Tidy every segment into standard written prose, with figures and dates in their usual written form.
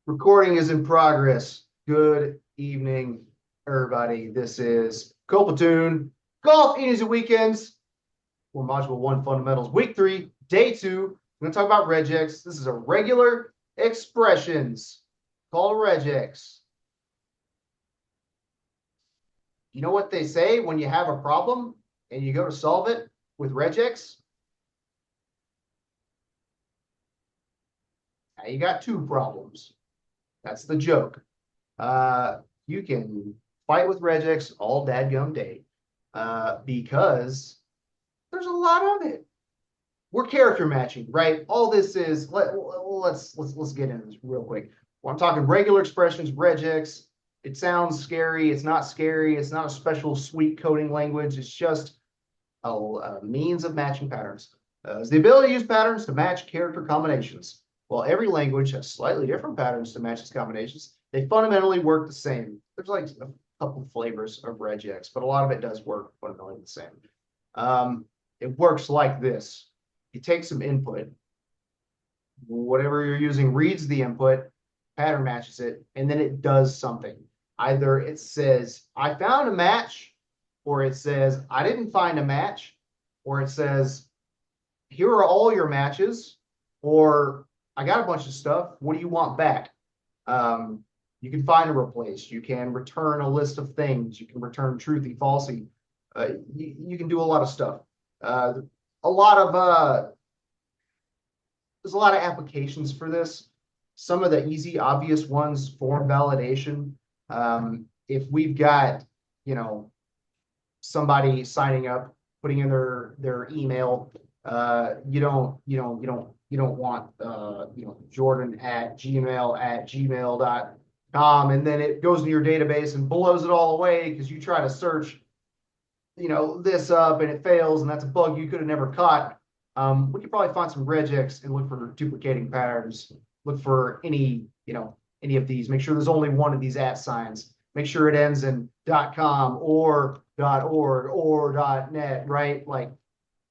Recording is in progress. Good evening, everybody. This is Platoon, Golf Evenings and Weekends for Module 1 Fundamentals, Week 3, Day 2. We're going to talk about Regex. This is a regular expressions called Regex. You know what they say when you have a problem and you go to solve it with Regex? Now you got two problems. That's the joke. You can fight with Regex all dadgum day because there's a lot of it. We're character matching, right? All this is let's get into this real quick. Well, I'm talking regular expressions, Regex. It sounds scary. It's not scary. It's not a special sweet coding language. It's just a means of matching patterns. It's the ability to use patterns to match character combinations. While every language has slightly different patterns to match its combinations, they fundamentally work the same. There's like a couple flavors of Regex, but a lot of it does work fundamentally the same. It works like this. You take some input, whatever you're using reads the input, pattern matches it, and then it does something. Either it says, I found a match, or it says, I didn't find a match, or it says, here are all your matches, or I got a bunch of stuff. What do you want back? You can find and replace. You can return a list of things. You can return truthy, falsy. You can do a lot of stuff. There's a lot of applications for this. Some of the easy, obvious ones, form validation. If we've got, somebody signing up, putting in their email, you don't want Jordan at gmail.com, and then it goes to your database and blows it all away because you try to search this up and it fails, and that's a bug you could have never caught. We could probably find some regex and look for duplicating patterns, look for any of these, make sure there's only one of these @ signs, make sure it ends in .com or .org or .net, right? Like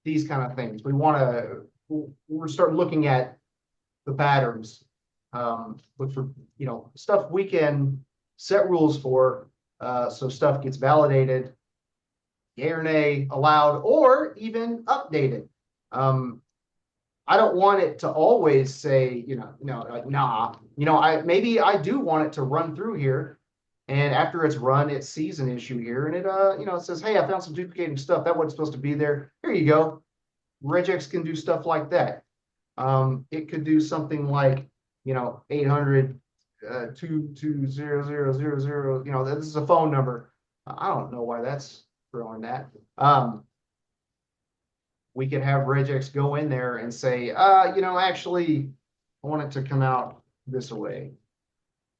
these kind of things. We're start looking at the patterns, look for stuff we can set rules for, so stuff gets validated, yay or nay, allowed, or even updated. I don't want it to always say, like, nah. Maybe I do want it to run through here, and after it's run, it sees an issue here, and it says, hey, I found some duplicating stuff. That wasn't supposed to be there. Here you go. Regex can do stuff like that. It could do something like, 800 22000. This is a phone number. I don't know why that's throwing that. We could have Regex go in there and say, actually, I want it to come out this way.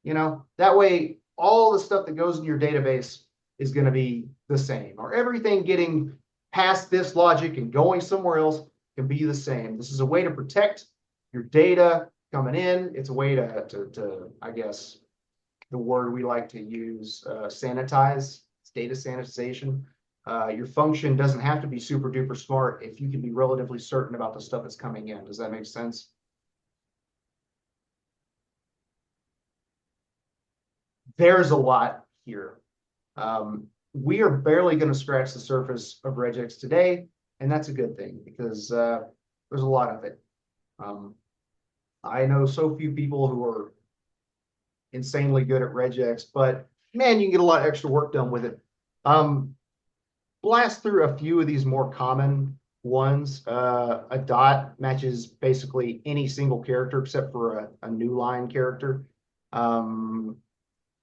That way, all the stuff that goes in your database is going to be the same, or everything getting past this logic and going somewhere else can be the same. This is a way to protect your data coming in. It's a way to I guess, the word we like to use, sanitize. It's data sanitization. Your function doesn't have to be super duper smart if you can be relatively certain about the stuff that's coming in. Does that make sense? There's a lot here. We are barely going to scratch the surface of Regex today, and that's a good thing because there's a lot of it. I know so few people who are insanely good at Regex, but man, you can get a lot of extra work done with it. Blast through a few of these more common ones. A dot matches basically any single character except for a new line character.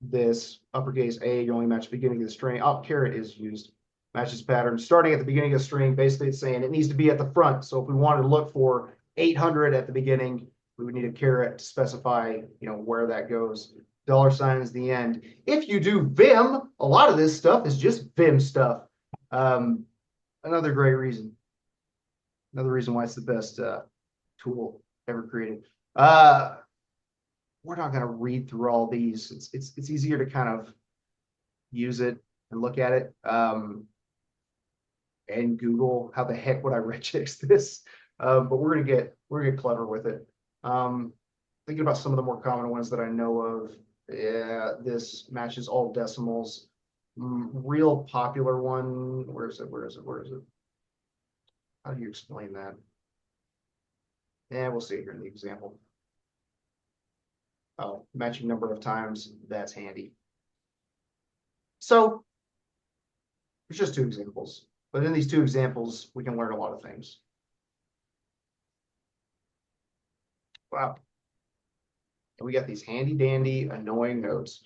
This uppercase A, you only match the beginning of the string. Caret is used. Matches pattern starting at the beginning of the string. Basically, it's saying it needs to be at the front. So if we wanted to look for 800 at the beginning, we would need a caret to specify, where that goes. $sign is the end. If you do Vim, a lot of this stuff is just Vim stuff. Another great reason. Another reason why it's the best tool ever created. We're not going to read through all these. It's easier to kind of use it and look at it, and Google how the heck would I regex this. But we're gonna get clever with it. thinking about some of the more common ones that I know of. Yeah, this matches all decimals. Real popular one. Where is it? Where is it? Where is it? How do you explain that? Yeah, we'll see it here in the example. Oh, matching number of times. That's handy. So it's just 2 examples. But in these 2 examples, we can learn a lot of things. Wow. And we got these handy dandy annoying notes.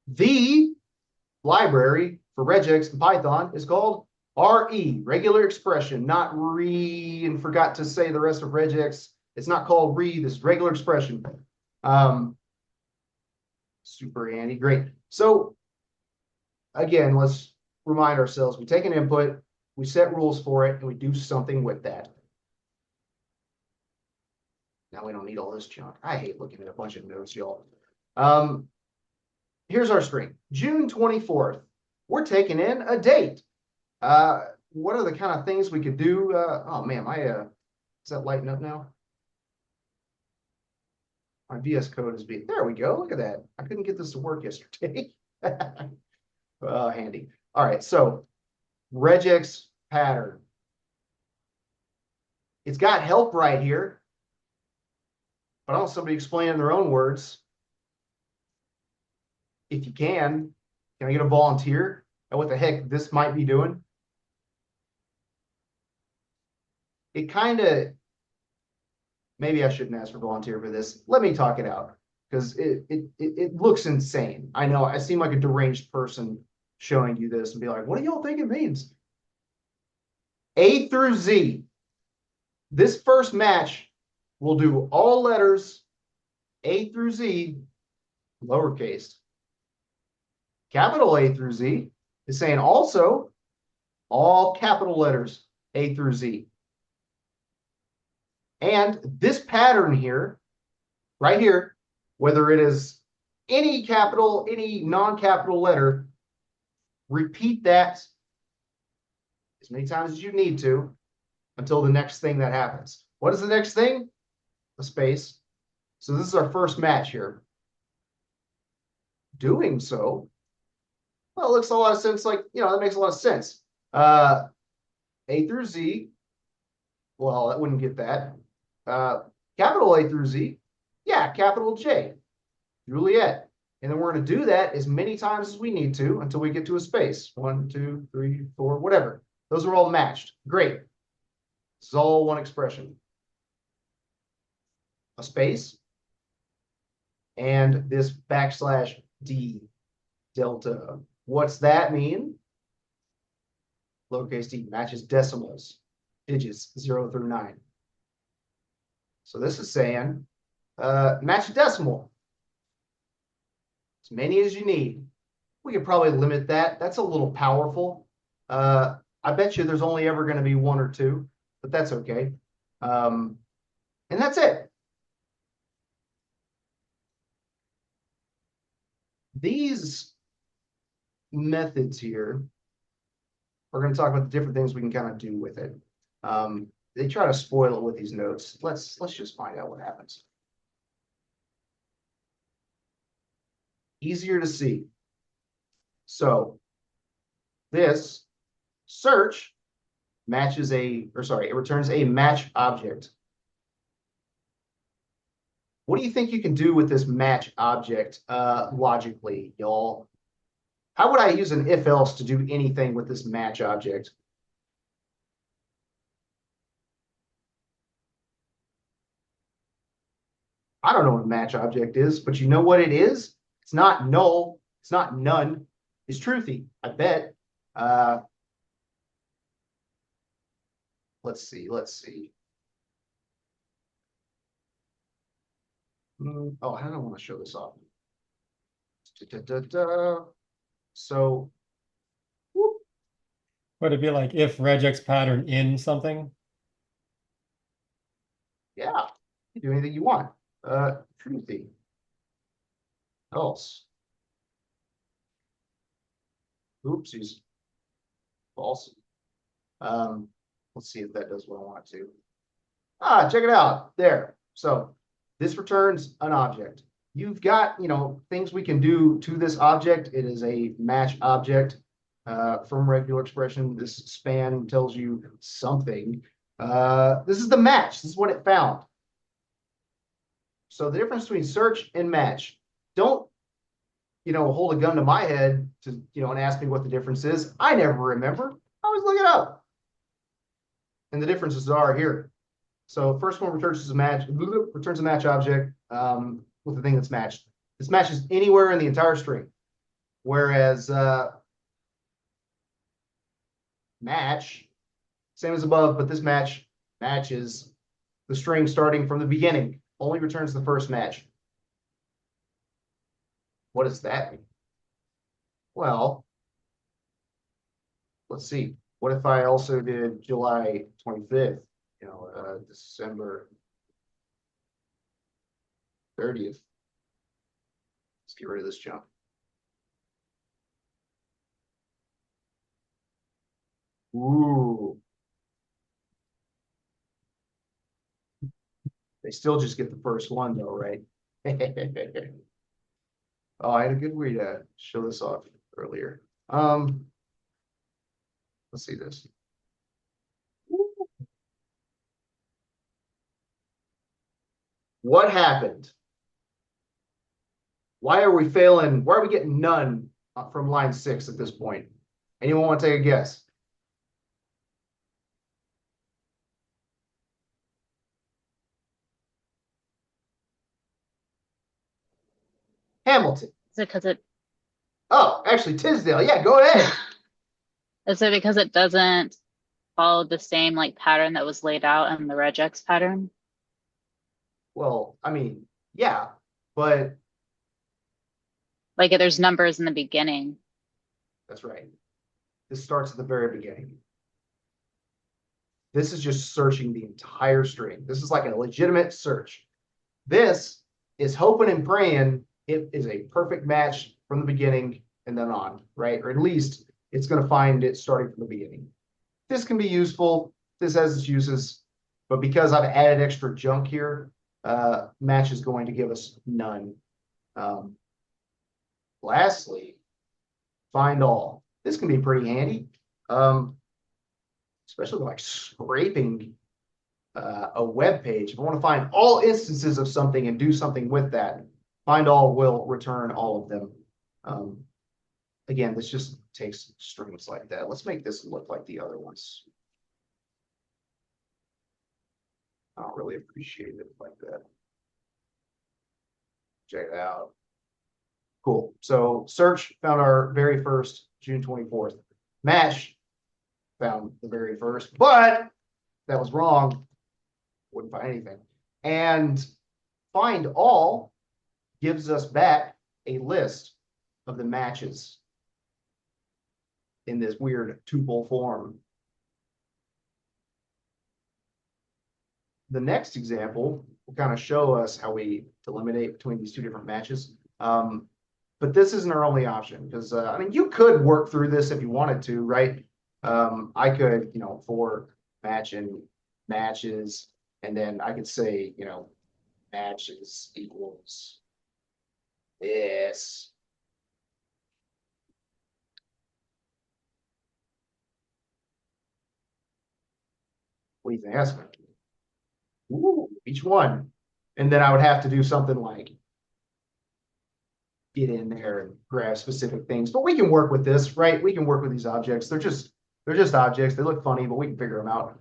The library for regex in Python is called RE, regular expression, not re, and forgot to say the rest of regex. It's not called re, this is regular expression. Super handy, great. So again, let's remind ourselves, we take an input, we set rules for it, and we do something with that. Now we don't need all this junk. I hate looking at a bunch of notes, y'all. Here's our string, June 24th. We're taking in a date. What are the kind of things we could do? Oh man, is that lighting up now? My VS Code is being, there we go. Look at that. I couldn't get this to work yesterday. Handy. All right, so regex pattern. It's got help right here, but I want somebody to explain in their own words. If you can I get a volunteer? And what the heck this might be doing? It kind of, maybe I shouldn't ask for volunteer for this. Let me talk it out because it looks insane. I know I seem like a deranged person showing you this and be like, what do y'all think it means? A through Z. This first match will do all letters A through Z, lowercase. Capital A through Z is saying also all capital letters A through Z. And this pattern here, right here, whether it is any capital, any non-capital letter, repeat that as many times as you need to until the next thing that happens. What is the next thing? A space. So this is our first match here. Doing so, well, it looks a lot of sense, like, that makes a lot of sense. A through Z, well, that wouldn't get that. Capital A through Z, yeah, capital J, Juliet. And then we're going to do that as many times as we need to until we get to a space. 1, 2, 3, 4, whatever. Those are all matched. Great. This is all one expression. A space and this \d delta. What's that mean? Lowercase d matches decimals, digits 0 through 9. So this is saying match a decimal. As many as you need. We could probably limit that. That's a little powerful. I bet you there's only ever going to be 1 or 2, but that's okay. And that's it. These methods here, we're going to talk about the different things we can kind of do with it. They try to spoil it with these notes. Let's just find out what happens. Easier to see. So this search matches it returns a match object. What do you think you can do with this match object logically, y'all? How would I use an if else to do anything with this match object? I don't know what a match object is, but you know what it is? It's not null. It's not none. It's truthy, I bet. Let's see. Oh, I don't want to show this off. So, whoop. Would it be like if regex pattern in something? Yeah, you do anything you want. Truthy. Else. Oopsies. False. Let's see if that does what I want it to. Check it out. There. So this returns an object. You've got, things we can do to this object. It is a match object from regular expression. This span tells you something. This is the match. This is what it found. So the difference between search and match. Don't, hold a gun to my head to, and ask me what the difference is. I never remember. I always look it up. And the differences are here. So first one returns a match object with the thing that's matched. This matches anywhere in the entire string. Whereas match, same as above, but this matches the string starting from the beginning. Only returns the first match. What does that mean? Well, let's see. What if I also did July 25th? December 30th. Let's get rid of this junk. Ooh. They still just get the first one though, right? Oh, I had a good way to show this off earlier. Let's see this. What happened? Why are we failing? Why are we getting none from line 6 at this point? Anyone want to take a guess? Hamilton. Is it because it Oh, actually Tisdale. Yeah, go ahead. is it because it doesn't follow the same like pattern that was laid out in the regex pattern? Well, I mean, yeah, but Like there's numbers in the beginning. that's right. This starts at the very beginning. This is just searching the entire string. This is like a legitimate search. This is hoping and praying it is a perfect match from the beginning and then on, right? Or at least it's going to find it starting from the beginning. This can be useful. This has its uses. But because I've added extra junk here, match is going to give us none. Lastly, find all. This can be pretty handy, especially like scraping a web page. If I want to find all instances of something and do something with that, find all will return all of them. Again, this just takes strings like that. Let's make this look like the other ones. I don't really appreciate it like that. Check it out. Cool. So search found our very first June 24th. Match found the very first, but that was wrong. Wouldn't find anything. And find all gives us back a list of the matches in this weird tuple form. The next example will kind of show us how we delimitate between these two different matches. But this isn't our only option because, I mean, you could work through this if you wanted to, right? I could, for matches, and then I could say, matches equals this. What do you think that's going to be? Ooh, each one. And then I would have to do something like get in there and grab specific things. But we can work with this, right? We can work with these objects. They're just objects. They look funny, but we can figure them out.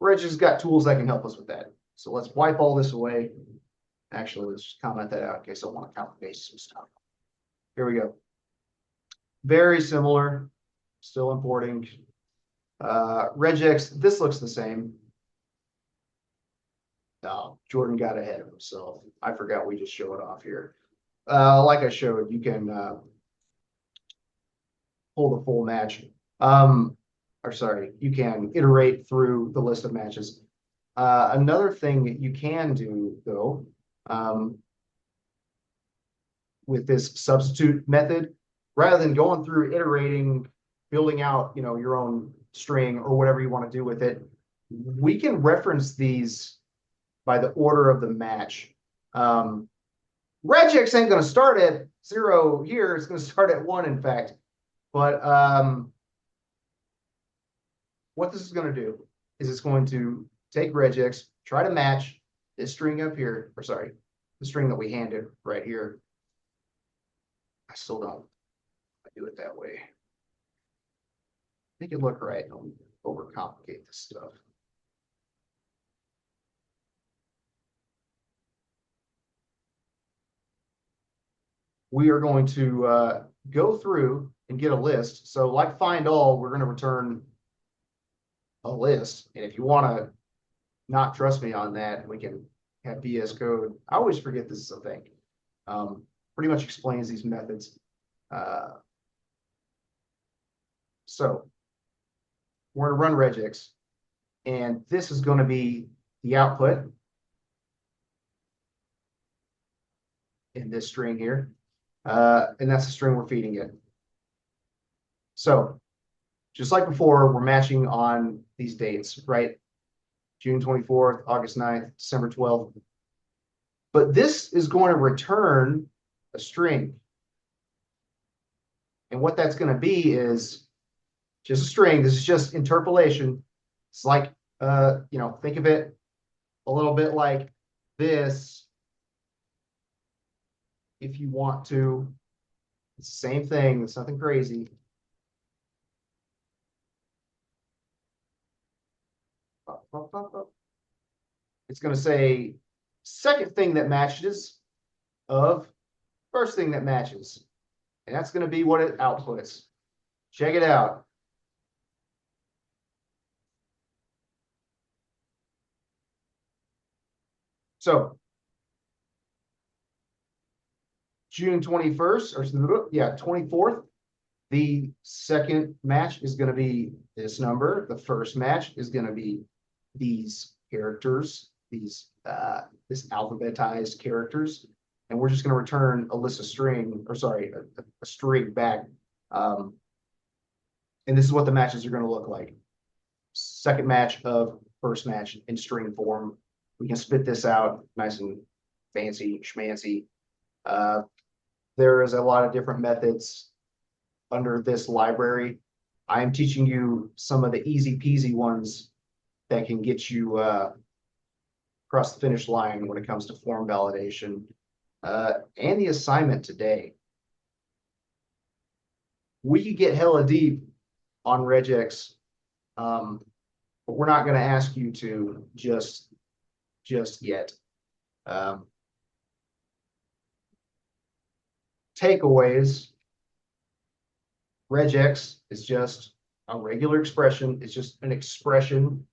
Regex has got tools that can help us with that. So let's wipe all this away. Actually, let's just comment that out in case I want to copy paste some stuff. Here we go. Very similar, still importing. Regex, this looks the same. No, Jordan got ahead of himself. I forgot we just show it off here. Like I showed, you can pull the full match. Or sorry, you can iterate through the list of matches. Another thing that you can do, though, with this substitute method, rather than going through iterating building out, your own string or whatever you want to do with it, we can reference these by the order of the match. Regex ain't going to start at 0 here. It's going to start at 1, in fact. But what this is going to do is it's going to take Regex, try to match this string up here, or sorry, the string that we handed right here. I still don't do it that way. Make it look right. Don't overcomplicate this stuff. We are going to go through and get a list. So like find all, we're going to return a list. And if you want to not trust me on that, we can have VS Code. I always forget this is a thing. Pretty much explains these methods. So we're going to run regex, and this is going to be the output in this string here. And that's the string we're feeding it. So just like before, we're matching on these dates, right? June 24th, August 9th, December 12th. But this is going to return a string. And what that's going to be is just a string. This is just interpolation. It's like, think of it a little bit like this. If you want to, it's the same thing. It's nothing crazy. It's going to say second thing that matches of first thing that matches. And that's going to be what it outputs. Check it out. So June 21st, or yeah, 24th, the second match is going to be this number. The first match is going to be these characters, these this alphabetized characters, and we're just going to return a list of string, or sorry, a string back. And this is what the matches are going to look like. Second match of first match in string form. We can spit this out nice and fancy, schmancy. There is a lot of different methods under this library. I am teaching you some of the easy peasy ones that can get you across the finish line when it comes to form validation. And the assignment today. We could get hella deep on regex, but we're not going to ask you to just yet. Takeaways. Regex is just a regular expression. It's just an expression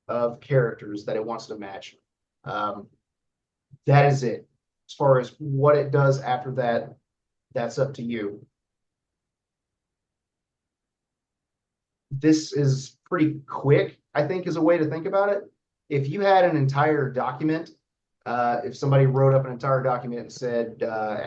of characters that it wants to match. That is it. As far as what it does after that, that's up to you. This is pretty quick, I think, is a way to think about it. If you had an entire document, if somebody wrote up an entire document and said,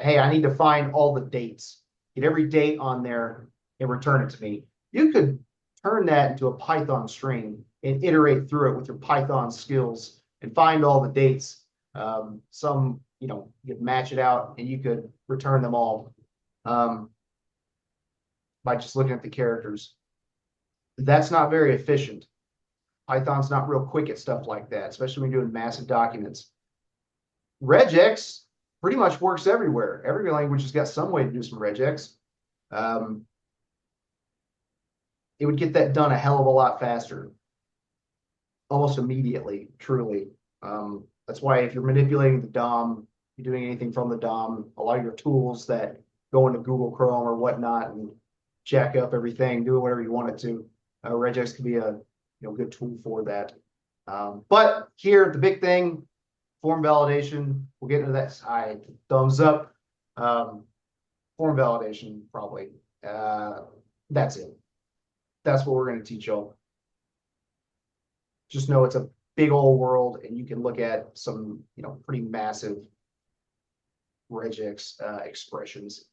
hey, I need to find all the dates, get every date on there and return it to me, you could turn that into a Python string and iterate through it with your Python skills and find all the dates. Some, you could match it out and you could return them all by just looking at the characters. That's not very efficient. Python's not real quick at stuff like that, especially when you're doing massive documents. Regex pretty much works everywhere. Every language has got some way to do some regex. It would get that done a hell of a lot faster, almost immediately, truly. That's why if you're manipulating the DOM, you're doing anything from the DOM, a lot of your tools that go into Google Chrome or whatnot and jack up everything, do whatever you want it to. Regex can be a good tool for that. But here, the big thing, form validation. We'll get into that side. Thumbs up. Form validation, probably. That's it. That's what we're going to teach y'all. Just know it's a big old world, and you can look at some, pretty massive regex expressions.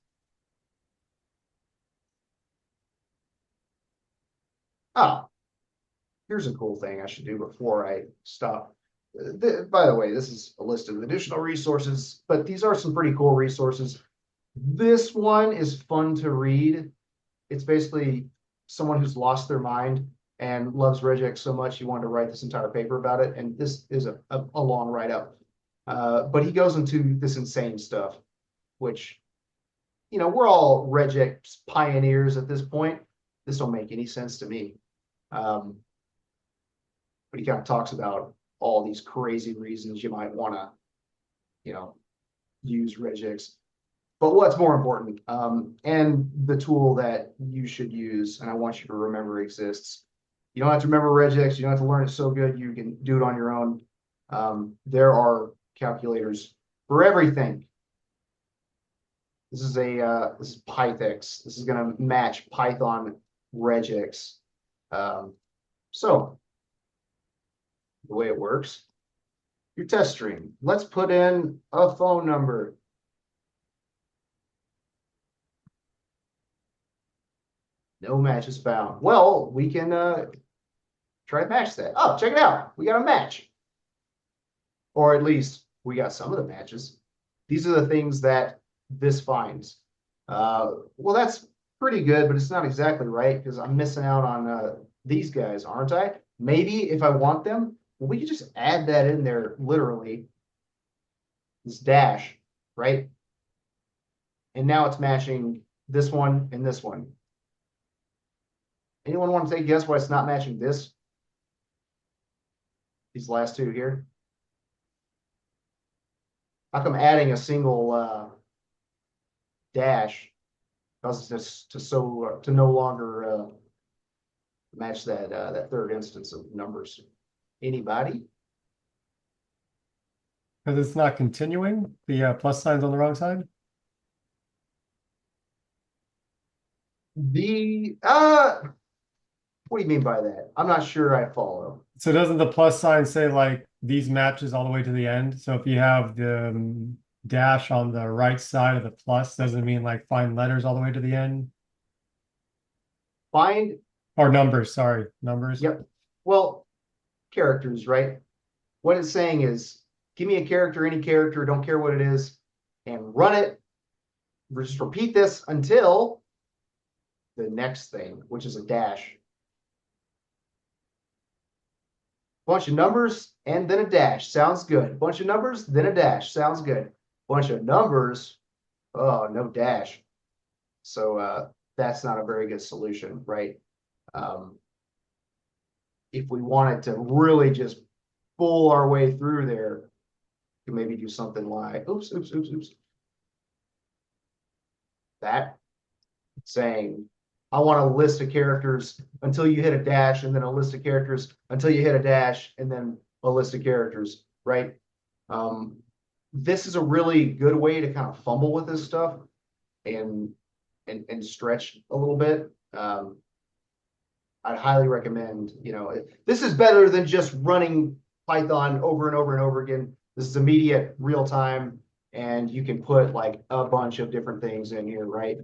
Oh, here's a cool thing I should do before I stop. By the way, this is a list of additional resources, but these are some pretty cool resources. This one is fun to read. It's basically someone who's lost their mind and loves Regex so much he wanted to write this entire paper about it. And this is a long write-up. But he goes into this insane stuff, which, you know, we're all Regex pioneers at this point. This don't make any sense to me. But he kind of talks about all these crazy reasons you might want to, you know, use Regex. But what's more important, and the tool that you should use, and I want you to remember exists. You don't have to remember Regex. You don't have to learn it so good you can do it on your own. There are calculators for everything. This is Pythex. This is going to match Python Regex. So the way it works, your test string. Let's put in a phone number. No matches found. Well, we can try to match that. Oh, check it out. We got a match. Or at least we got some of the matches. These are the things that this finds. Well, that's pretty good, but it's not exactly right because I'm missing out on these guys, aren't I? Maybe if I want them, well, we could just add that in there literally. This dash, right? And now it's matching this one and this one. Anyone want to take a guess why it's not matching this? These last two here. How come adding a single dash causes this to no longer match that third instance of numbers? Anybody? Because it's not continuing, the plus sign's on the wrong side. The what do you mean by that? I'm not sure I follow. So doesn't the plus sign say like these matches all the way to the end? So if you have the dash on the right side of the plus, doesn't mean like find letters all the way to the end? Find, Or numbers, sorry, numbers. yep. Well, characters, right? What it's saying is, give me a character, any character, don't care what it is, and run it. Just repeat this until the next thing, which is a dash. Bunch of numbers and then a dash. Sounds good. Bunch of numbers, then a dash. Sounds good. Bunch of numbers. Oh, no dash. So that's not a very good solution, right? If we wanted to really just pull our way through there, you maybe do something like, oops. That saying, I want a list of characters until you hit a dash, and then a list of characters until you hit a dash, and then a list of characters, right? This is a really good way to kind of fumble with this stuff and stretch a little bit. I'd highly recommend, you know, this is better than just running Python over and over and over again. This is immediate, real time, and you can put like a bunch of different things in here, right?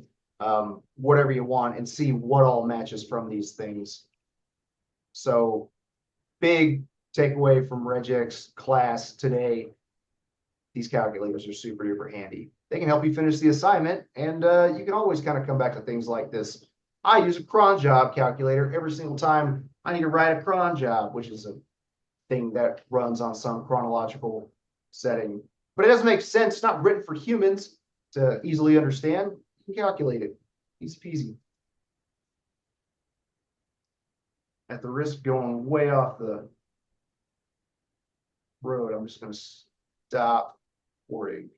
Whatever you want, and see what all matches from these things. So big takeaway from Regex class today. These calculators are super duper handy. They can help you finish the assignment, and you can always kind of come back to things like this. I use a cron job calculator every single time I need to write a cron job, which is a thing that runs on some chronological setting. But it doesn't make sense. It's not written for humans to easily understand. You can calculate it. Easy peasy. At the risk of going way off the road, I'm just going to stop recording.